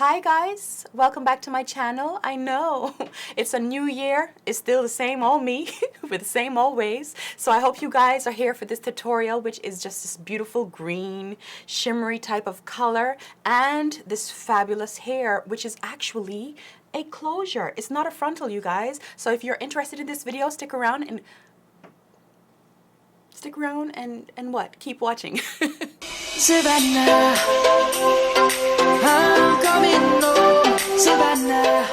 Hi guys, welcome back to my channel. I know it's a new year, it's still the same old me with the same old ways. So I hope you guys are here for this tutorial, which is just this beautiful green shimmery type of color and this fabulous hair, which is actually a closure. It's not a frontal, you guys. So if you're interested in this video, stick around and what? Keep watching. Savannah, I'm coming home, Savannah.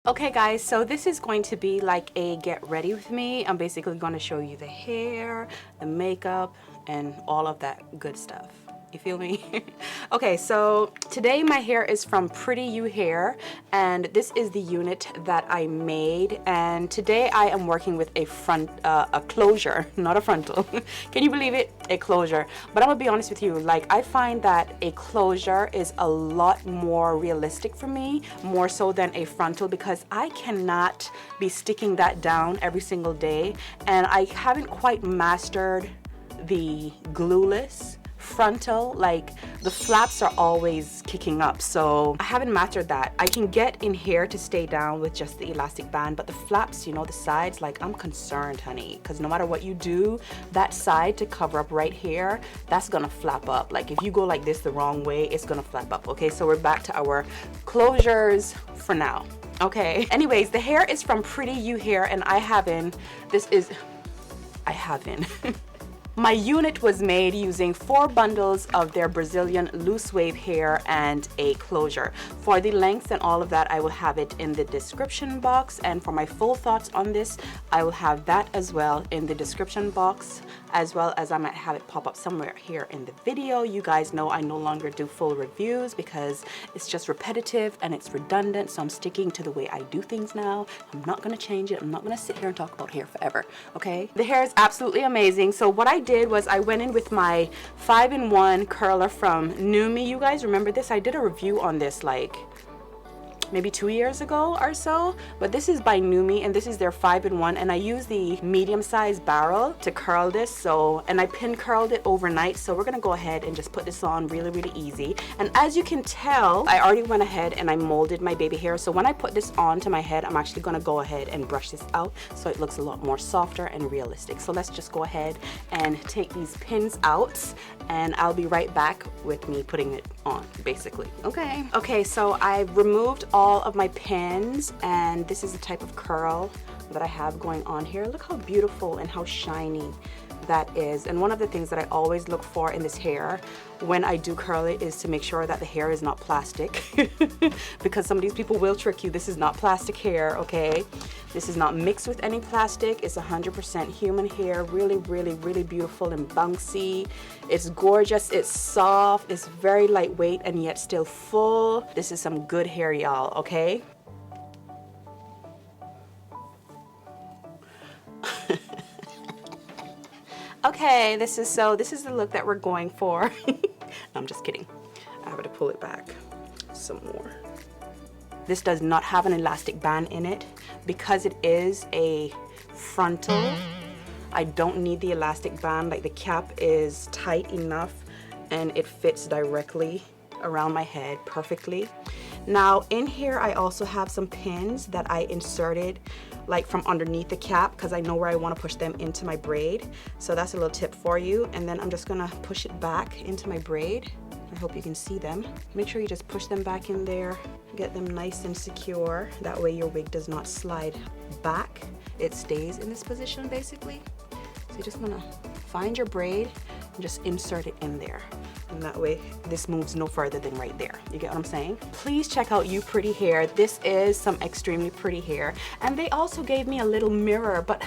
Okay guys, so this is going to be like a get ready with me. I'm basically going to show you the hair, the makeup, and all of that good stuff. You feel me? Okay, so today my hair is from Pretty You Hair, and this is the unit that I made. And today I am working with a closure, not a frontal. Can you believe it? A closure. But I'm gonna be honest with you, like I find that a closure is a lot more realistic for me, more so than a frontal, because I cannot be sticking that down every single day, and I haven't quite mastered the glueless frontal. Like the flaps are always kicking up, so I haven't mastered that. I can get in here to stay down with just the elastic band, but the flaps, you know, the sides, like I'm concerned, honey, because no matter what you do, that side to cover up right here, that's gonna flap up. Like if you go like this the wrong way, it's gonna flap up. Okay, so we're back to our closures for now. Okay, anyways, the hair is from Pretty You Hair, and I haven't my unit was made using 4 bundles of their Brazilian loose wave hair and a closure. For the length and all of that, I will have it in the description box, and for my full thoughts on this, I will have that as well in the description box, as well as I might have it pop up somewhere here in the video. You guys know I no longer do full reviews because it's just repetitive and it's redundant, so I'm sticking to the way I do things now. I'm not gonna change it. I'm not gonna sit here and talk about hair forever, okay? The hair is absolutely amazing. So what I did was I went in with my 5-in-1 curler from Numi. You guys remember this? I did a review on this like maybe 2 years ago or so, but this is by Numi, and this is their 5-in-1, and I use the medium-sized barrel to curl this. So, and I pin curled it overnight, so we're gonna go ahead and just put this on really easy. And as you can tell, I already went ahead and I molded my baby hair, so when I put this onto my head, I'm actually gonna go ahead and brush this out so it looks a lot more softer and realistic. So let's just go ahead and take these pins out, and I'll be right back with me putting it on, basically. Okay, so I've removed all of my pins, and this is the type of curl that I have going on here. Look how beautiful and how shiny that is. And one of the things that I always look for in this hair when I do curl it is to make sure that the hair is not plastic because some of these people will trick you. This is not plastic hair, okay? This is not mixed with any plastic. It's 100% human hair. Really beautiful and bouncy. It's gorgeous, it's soft, it's very lightweight and yet still full. This is some good hair, y'all, okay? Okay, this is the look that we're going for. No, I'm just kidding. I have to pull it back some more. This does not have an elastic band in it because it is a frontal. I don't need the elastic band. Like the cap is tight enough and it fits directly around my head perfectly. Now in here I also have some pins that I inserted like from underneath the cap because I know where I want to push them into my braid. So that's a little tip for you. And then I'm just gonna push it back into my braid. I hope you can see them. Make sure you just push them back in there, get them nice and secure. That way your wig does not slide back. It stays in this position basically. So you just wanna find your braid and just insert it in there. And that way this moves no further than right there. You get what I'm saying? Please check out You Pretty Hair. This is some extremely pretty hair. And they also gave me a little mirror, but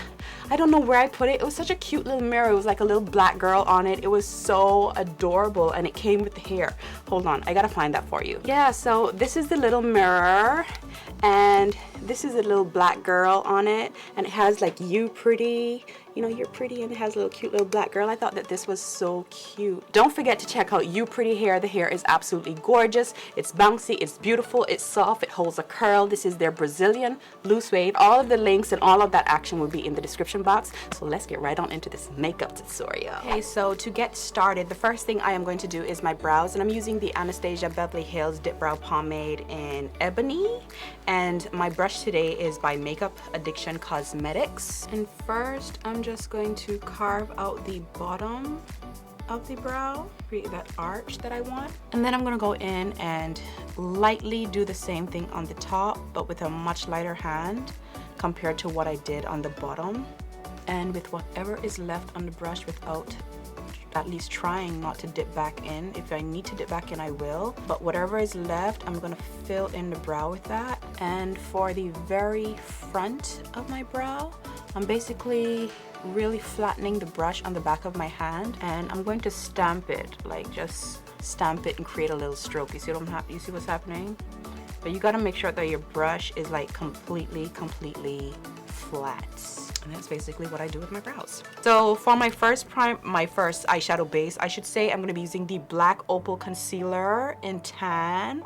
I don't know where I put it. It was such a cute little mirror. It was like a little black girl on it. It was so adorable, and it came with the hair. Hold on, I gotta find that for you. Yeah, so this is the little mirror. and this is a little black girl on it, and it has like "you pretty," you know, you're pretty, and it has a little cute little black girl. I thought that this was so cute. Don't forget to check out You Pretty Hair. The hair is absolutely gorgeous. It's bouncy, it's beautiful, it's soft, it holds a curl. This is their Brazilian loose wave. All of the links and all of that action will be in the description box. So let's get right on into this makeup tutorial. Okay, so to get started, the first thing I am going to do is my brows, and I'm using the Anastasia Beverly Hills Dip Brow Pomade in Ebony, and my brush today is by Makeup Addiction Cosmetics. And first I'm just going to carve out the bottom of the brow, create that arch that I want, and then I'm going to go in and lightly do the same thing on the top, but with a much lighter hand compared to what I did on the bottom, and with whatever is left on the brush, without at least trying not to dip back in. If I need to dip back in, I will, but whatever is left, I'm gonna fill in the brow with that. And for the very front of my brow, I'm basically really flattening the brush on the back of my hand, and I'm going to stamp it, like just stamp it and create a little stroke. You see what you see what's happening? But you gotta make sure that your brush is like completely flat. And that's basically what I do with my brows. So for my first eyeshadow base, I should say, I'm going to be using the Black Opal Concealer in Tan.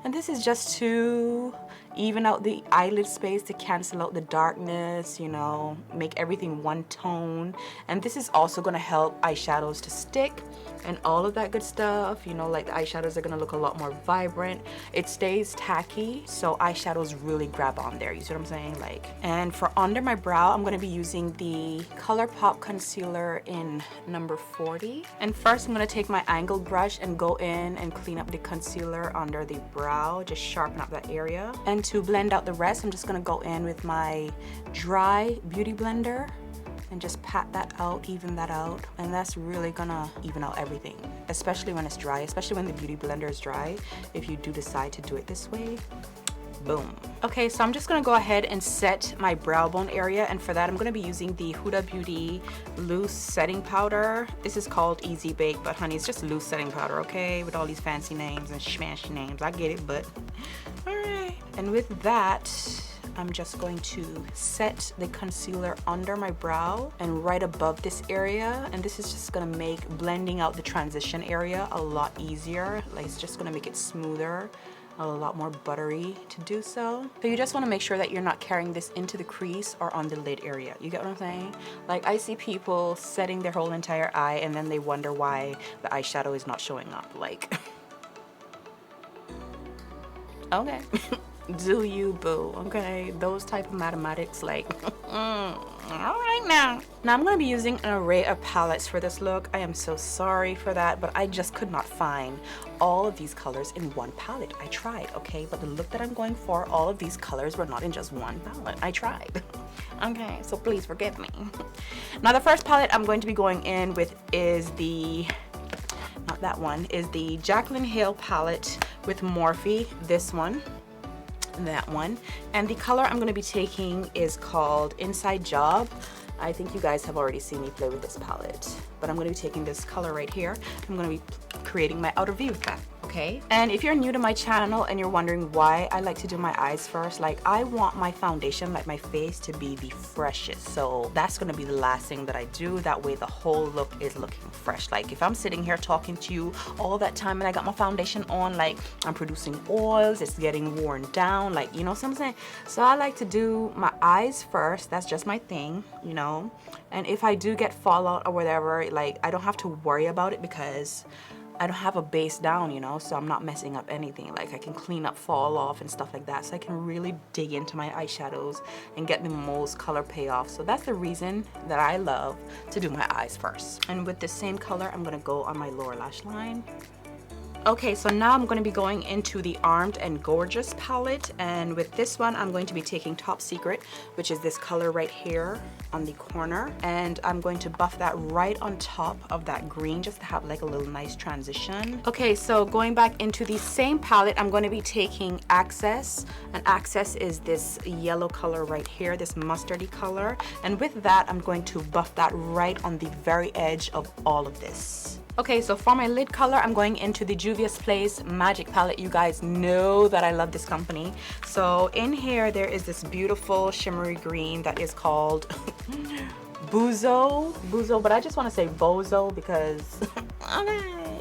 And this is just to even out the eyelid space, to cancel out the darkness, you know, make everything one tone. And this is also going to help eyeshadows to stick and all of that good stuff. You know, like the eyeshadows are going to look a lot more vibrant. It stays tacky, so eyeshadows really grab on there. You see what I'm saying? Like, and for under my brow, I'm going to be using the ColourPop concealer in number 40. And first I'm going to take my angled brush and go in and clean up the concealer under the brow, just sharpen up that area. And to blend out the rest, I'm just going to go in with my dry beauty blender and just pat that out, even that out, and that's really gonna even out everything, especially when it's dry, especially when the beauty blender is dry. If you do decide to do it this way, boom. Okay, so I'm just gonna go ahead and set my brow bone area, and for that I'm gonna be using the Huda Beauty loose setting powder. This is called Easy Bake, but honey, it's just loose setting powder, okay, with all these fancy names and smashy names. I get it, but all right. And with that, I'm just going to set the concealer under my brow and right above this area, and this is just gonna make blending out the transition area a lot easier. Like, it's just gonna make it smoother, a lot more buttery to do so. So you just want to make sure that you're not carrying this into the crease or on the lid area. You get what I'm saying? Like, I see people setting their whole entire eye and then they wonder why the eyeshadow is not showing up. Like, okay. Do you, boo? Okay, those type of mathematics, like, all right now. Now I'm going to be using an array of palettes for this look. I am so sorry for that, but I just could not find all of these colors in one palette. I tried, okay, but the look that I'm going for, all of these colors were not in just one palette. I tried. Okay, so please forgive me. Now the first palette I'm going to be going in with is the, not that one, is the Jaclyn Hill palette with Morphe. This one, that one, and the color I'm going to be taking is called Inside Job. I think you guys have already seen me play with this palette, but I'm going to be taking this color right here. I'm going to be creating my outer V with that. Okay, and if you're new to my channel and you're wondering why I like to do my eyes first, like, I want my foundation, like my face, to be the freshest. So that's going to be the last thing that I do. That way the whole look is looking fresh. Like, if I'm sitting here talking to you all that time and I got my foundation on, like, I'm producing oils, it's getting worn down, like, you know what I'm saying? So I like to do my eyes first. That's just my thing, you know. And if I do get fallout or whatever, like, I don't have to worry about it because I don't have a base down, you know, so I'm not messing up anything. Like, I can clean up fall off and stuff like that, so I can really dig into my eyeshadows and get the most color payoff. So that's the reason that I love to do my eyes first. And with the same color, I'm gonna go on my lower lash line. Okay, so now I'm going to be going into the Armed and Gorgeous palette, and with this one I'm going to be taking Top Secret, which is this color right here on the corner, and I'm going to buff that right on top of that green just to have like a little nice transition. Okay, so going back into the same palette, I'm going to be taking Access, and Access is this yellow color right here, this mustardy color, and with that I'm going to buff that right on the very edge of all of this. Okay, so for my lid color, I'm going into the Juvia's Place Magic Palette. You guys know that I love this company. So in here, there is this beautiful shimmery green that is called Buzo, but I just want to say Bozo because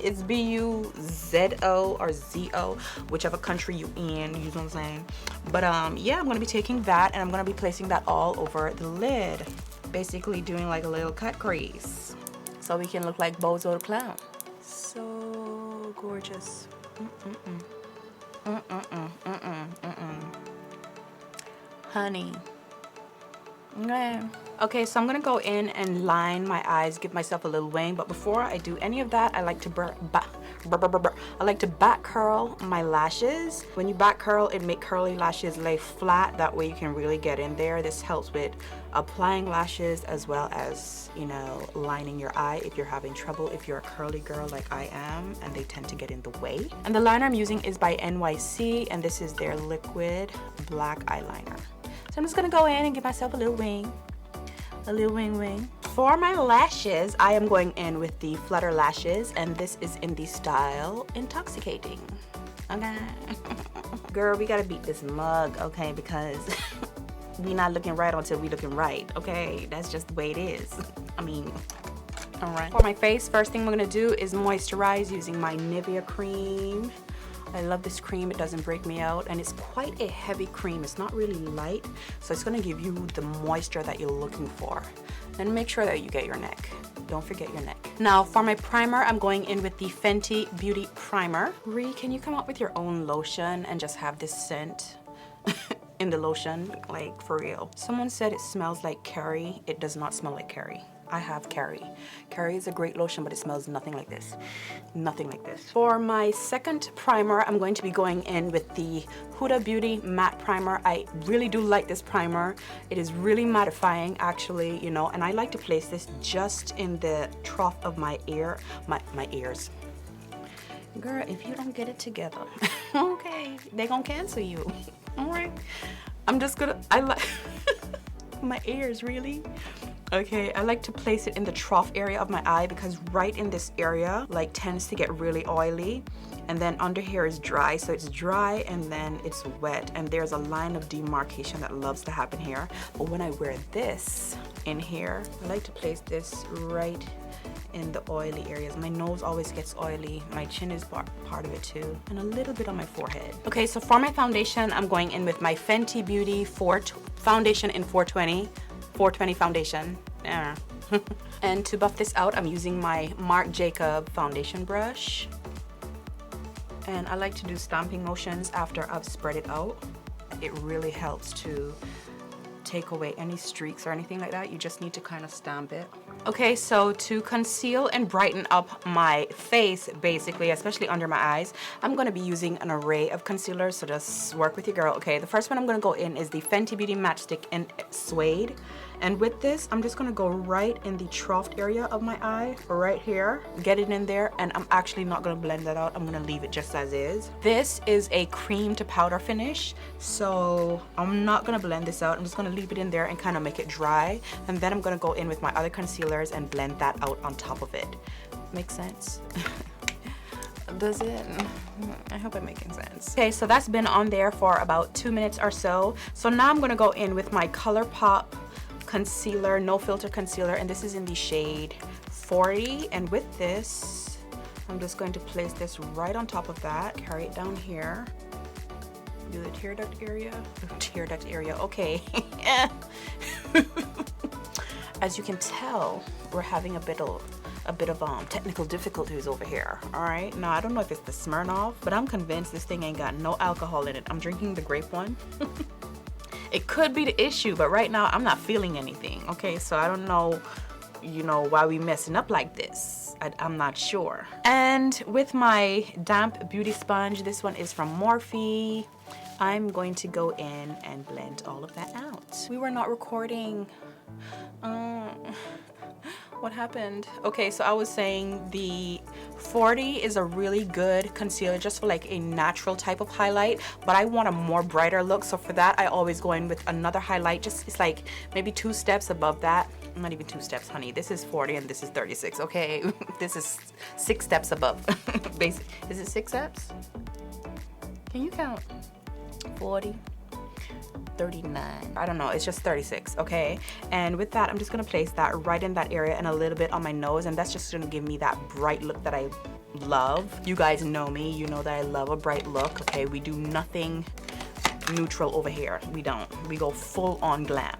it's B-U-Z-O or Z-O, whichever country you in, you know what I'm saying? But yeah, I'm going to be taking that and I'm going to be placing that all over the lid. Basically doing like a little cut crease so we can look like Bozo the Clown. So gorgeous. Honey. Okay, so I'm gonna go in and line my eyes, give myself a little wing, but before I do any of that, I like to back curl my lashes. When you back curl, it make curly lashes lay flat. That way you can really get in there. This helps with applying lashes as well as, you know, lining your eye if you're having trouble, if you're a curly girl like I am and they tend to get in the way. And the liner I'm using is by NYC and this is their liquid black eyeliner. So I'm just gonna go in and give myself a little wing. A little wing. For my lashes, I am going in with the Flutter Lashes, and this is in the style Intoxicating. Okay. Girl, we gotta beat this mug, okay, because we not looking right until we looking right, okay? That's just the way it is. I mean, all right. For my face, first thing we're gonna do is moisturize using my Nivea cream. I love this cream, it doesn't break me out, and it's quite a heavy cream. It's not really light, so it's gonna give you the moisture that you're looking for. And make sure that you get your neck. Don't forget your neck. Now for my primer, I'm going in with the Fenty Beauty Primer. Ree, can you come up with your own lotion and just have this scent in the lotion, like for real? Someone said it smells like curry. It does not smell like curry. I have Carrie. Carrie is a great lotion, but it smells nothing like this. Nothing like this. For my second primer, I'm going to be going in with the Huda Beauty Matte Primer. I really do like this primer. It is really mattifying, actually, you know, and I like to place this just in the trough of my ear, my ears. Girl, if you don't get it together, okay, they gonna cancel you. All right. I'm just gonna, I like my ears, really. Okay, I like to place it in the trough area of my eye because right in this area like tends to get really oily, and then under here is dry, so it's dry and then it's wet, and there's a line of demarcation that loves to happen here. But when I wear this in here, I like to place this right in the oily areas. My nose always gets oily, my chin is part of it too, and a little bit on my forehead. Okay, so for my foundation, I'm going in with my Fenty Beauty foundation in 420 foundation. Yeah. And to buff this out, I'm using my Marc Jacob foundation brush. And I like to do stamping motions after I've spread it out. It really helps to take away any streaks or anything like that. You just need to kind of stamp it. Okay, so to conceal and brighten up my face, basically, especially under my eyes, I'm going to be using an array of concealers, so just work with your girl. Okay, the first one I'm going to go in is the Fenty Beauty Matchstick in Suede. And with this, I'm just going to go right in the trough area of my eye, right here. Get it in there, and I'm actually not going to blend that out. I'm going to leave it just as is. This is a cream to powder finish, so I'm not going to blend this out. I'm just going to leave it in there and kind of make it dry. And then I'm going to go in with my other concealers and blend that out on top of it. Makes sense? Does it? I hope I'm making sense. Okay, so that's been on there for about 2 minutes or so. So now I'm going to go in with my ColourPop concealer, no filter concealer, and this is in the shade 40. And with this, I'm just going to place this right on top of that, carry it down here, do the tear duct area. Okay. As you can tell, we're having a bit of technical difficulties over here. All right, now I don't know if it's the Smirnoff, but I'm convinced this thing ain't got no alcohol in it. I'm drinking the grape one. It could be the issue, but right now I'm not feeling anything. Okay, so I don't know, you know, why we messing up like this. I'm not sure. And with my damp beauty sponge, this one is from Morphe, I'm going to go in and blend all of that out. We were not recording. What happened? Okay, so I was saying the 40 is a really good concealer just for like a natural type of highlight, but I want a more brighter look, so for that I always go in with another highlight, just it's like maybe 2 steps above that, not even 2 steps, honey. This is 40 and this is 36, okay? This is 6 steps above. Basic. Is it 6 steps? Can you count? 40, 39. I don't know, it's just 36, okay? And with that, I'm just gonna place that right in that area and a little bit on my nose, and that's just gonna give me that bright look that I love. You guys know me, you know that I love a bright look, okay? We do nothing neutral over here. We don't. We go full on glam.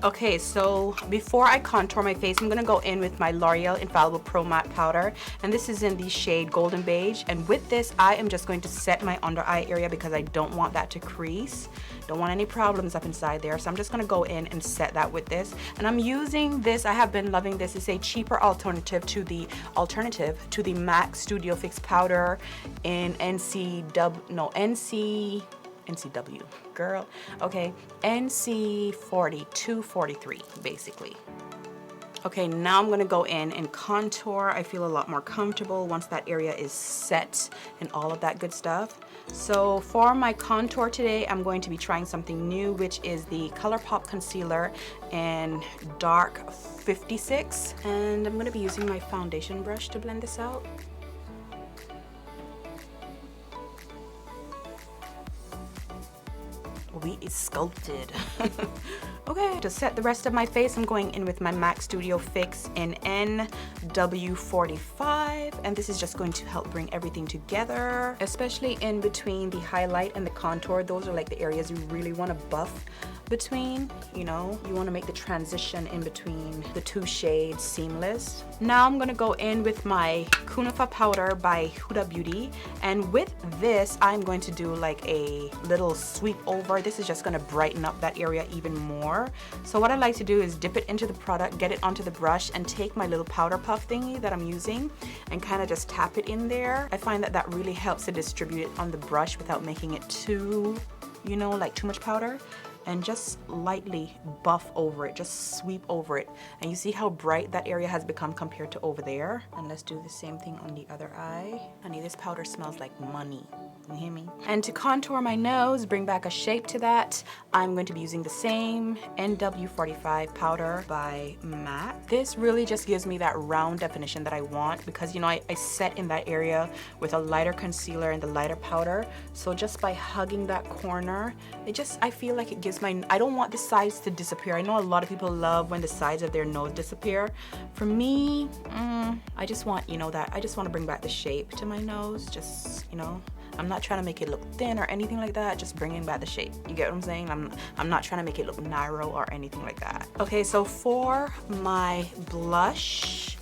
Okay, so before I contour my face, I'm gonna go in with my L'Oreal Infallible Pro Matte Powder, and this is in the shade Golden Beige. And with this, I am just going to set my under eye area because I don't want that to crease. Don't want any problems up inside there, so I'm just gonna go in and set that with this. And I'm using this, I have been loving this. It's a cheaper alternative to the MAC Studio Fix powder in NCW, girl, okay, NC 4243, basically. Okay, now I'm gonna go in and contour. I feel a lot more comfortable once that area is set and all of that good stuff. So for my contour today, I'm going to be trying something new, which is the ColourPop Concealer in Dark 56. And I'm gonna be using my foundation brush to blend this out. We is sculpted. Okay, to set the rest of my face, I'm going in with my MAC Studio Fix in NW45, and this is just going to help bring everything together, especially in between the highlight and the contour. Those are like the areas you really want to buff between, you know, you want to make the transition in between the 2 shades seamless. Now I'm gonna go in with my Kunafa powder by Huda Beauty, and with this I'm going to do like a little sweep over. This is just gonna brighten up that area even more. So what I like to do is dip it into the product, get it onto the brush, and take my little powder puff thingy that I'm using and kind of just tap it in there. I find that that really helps to distribute it on the brush without making it too, you know, like too much powder. And just lightly buff over it, just sweep over it. And you see how bright that area has become compared to over there? And let's do the same thing on the other eye. Honey, this powder smells like money. You hear me? And to contour my nose, bring back a shape to that, I'm going to be using the same NW45 powder by MAC. This really just gives me that round definition that I want, because you know, I set in that area with a lighter concealer and the lighter powder. So just by hugging that corner, I feel like it gives I don't want the sides to disappear. I know a lot of people love when the sides of their nose disappear. For me, I just want, you know, I just want to bring back the shape to my nose. Just, you know, I'm not trying to make it look thin or anything like that, just bringing back the shape. You get what I'm saying? I'm not trying to make it look narrow or anything like that. Okay, so for my blush,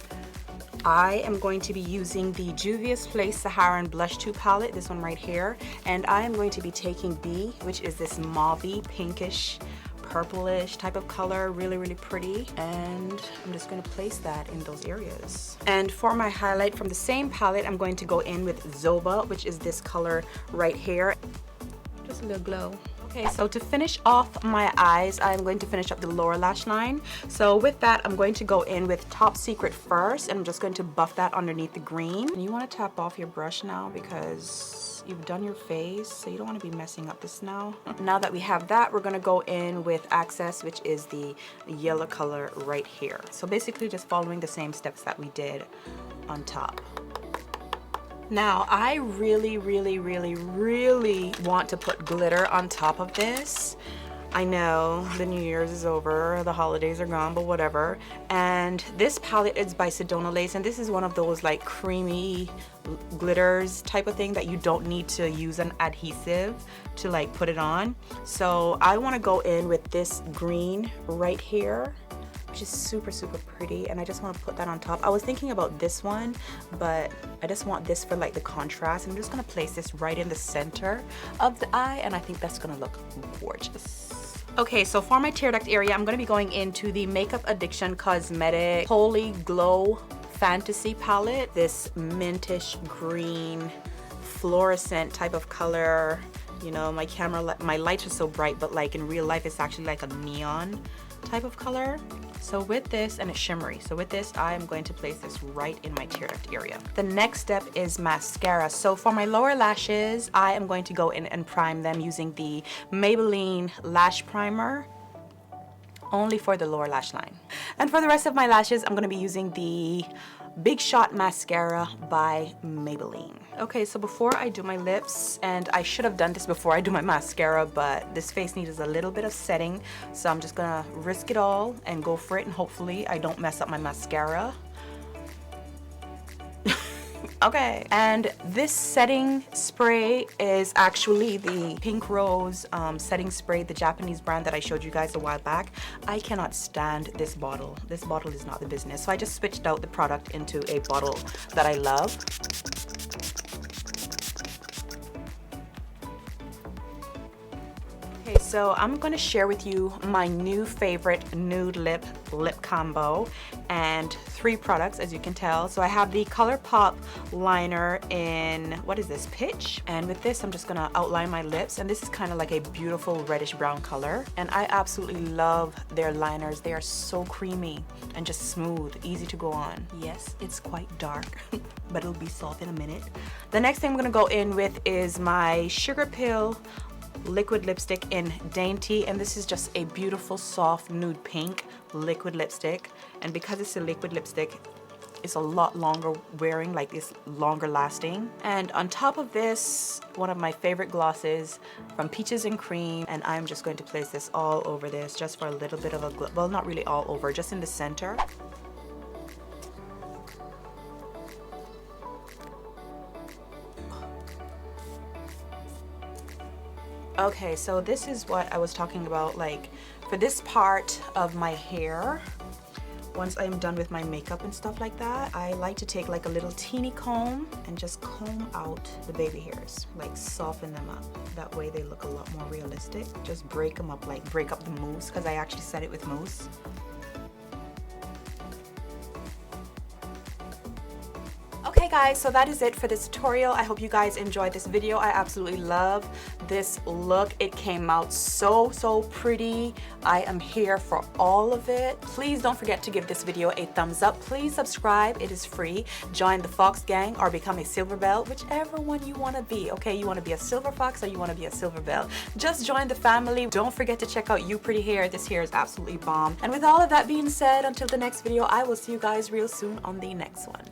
I am going to be using the Juvia's Place Saharan Blush 2 palette, this one right here, and I am going to be taking B, which is this mauvey, pinkish, purplish type of color, really, really pretty, and I'm just going to place that in those areas. And for my highlight from the same palette, I'm going to go in with Zoba, which is this color right here. Just a little glow. Okay, so to finish off my eyes, I'm going to finish up the lower lash line. So with that, I'm going to go in with Top Secret first, and I'm just going to buff that underneath the green. And you want to tap off your brush now because you've done your face, so you don't want to be messing up this now. Now that we have that, we're going to go in with Access, which is the yellow color right here. So basically just following the same steps that we did on top. Now, I really, really, really, really want to put glitter on top of this. I know the New Year's is over, the holidays are gone, but whatever. And this palette is by Sedona Lace, and this is one of those like creamy glitters type of thing that you don't need to use an adhesive to like put it on. So I want to go in with this green right here, which is super, super pretty, and I just want to put that on top. I was thinking about this one, but I just want this for like the contrast. I'm just gonna place this right in the center of the eye, and I think that's gonna look gorgeous. Okay, so for my tear duct area, I'm gonna be going into the Makeup Addiction Cosmetic Holy Glow Fantasy palette. This mintish green fluorescent type of color. You know, my lights are so bright, but like in real life, it's actually like a neon type of color. So with this, and it's shimmery, so with this, I am going to place this right in my tear duct area. The next step is mascara. So for my lower lashes, I am going to go in and prime them using the Maybelline Lash Primer. only for the lower lash line. And for the rest of my lashes, I'm gonna be using the Big Shot Mascara by Maybelline. Okay, so before I do my lips, and I should have done this before I do my mascara, but this face needs a little bit of setting, so I'm just gonna risk it all and go for it, and hopefully I don't mess up my mascara. Okay, and this setting spray is actually the Pink Rose setting spray, the Japanese brand that I showed you guys a while back. I cannot stand this bottle. This bottle is not the business. So I just switched out the product into a bottle that I love. Okay, so I'm going to share with you my new favorite nude lip combo and 3 products, as you can tell. So I have the ColourPop liner in, what is this, Pitch? And with this, I'm just going to outline my lips, and this is kind of like a beautiful reddish brown color. And I absolutely love their liners. They are so creamy and just smooth, easy to go on. Yes, it's quite dark, but it'll be soft in a minute. The next thing I'm going to go in with is my Sugar Pill liquid lipstick in Dainty, and this is just a beautiful soft nude pink liquid lipstick. And because it's a liquid lipstick, it's a lot longer wearing, like it's longer lasting. And on top of this, one of my favorite glosses from Peaches and Cream, and I'm just going to place this all over this just for a little bit of a well, not really all over, just in the center. Okay, so this is what I was talking about, like for this part of my hair, once I'm done with my makeup and stuff like that, I like to take like a little teeny comb and just comb out the baby hairs, like soften them up. That way they look a lot more realistic. Just break them up, like break up the mousse, because I actually set it with mousse. Okay guys, so that is it for this tutorial. I hope you guys enjoyed this video. I absolutely love this look. It came out so pretty. I am here for all of it. Please don't forget to give this video a thumbs up. Please subscribe, it is free. Join the Fox gang or become a Silver Belle, whichever one you want to be. Okay, you want to be a Silver Fox or you want to be a Silver Belle. Just join the family. Don't forget to check out You Pretty Hair. This hair is absolutely bomb. And with all of that being said, until the next video, I will see you guys real soon on the next one.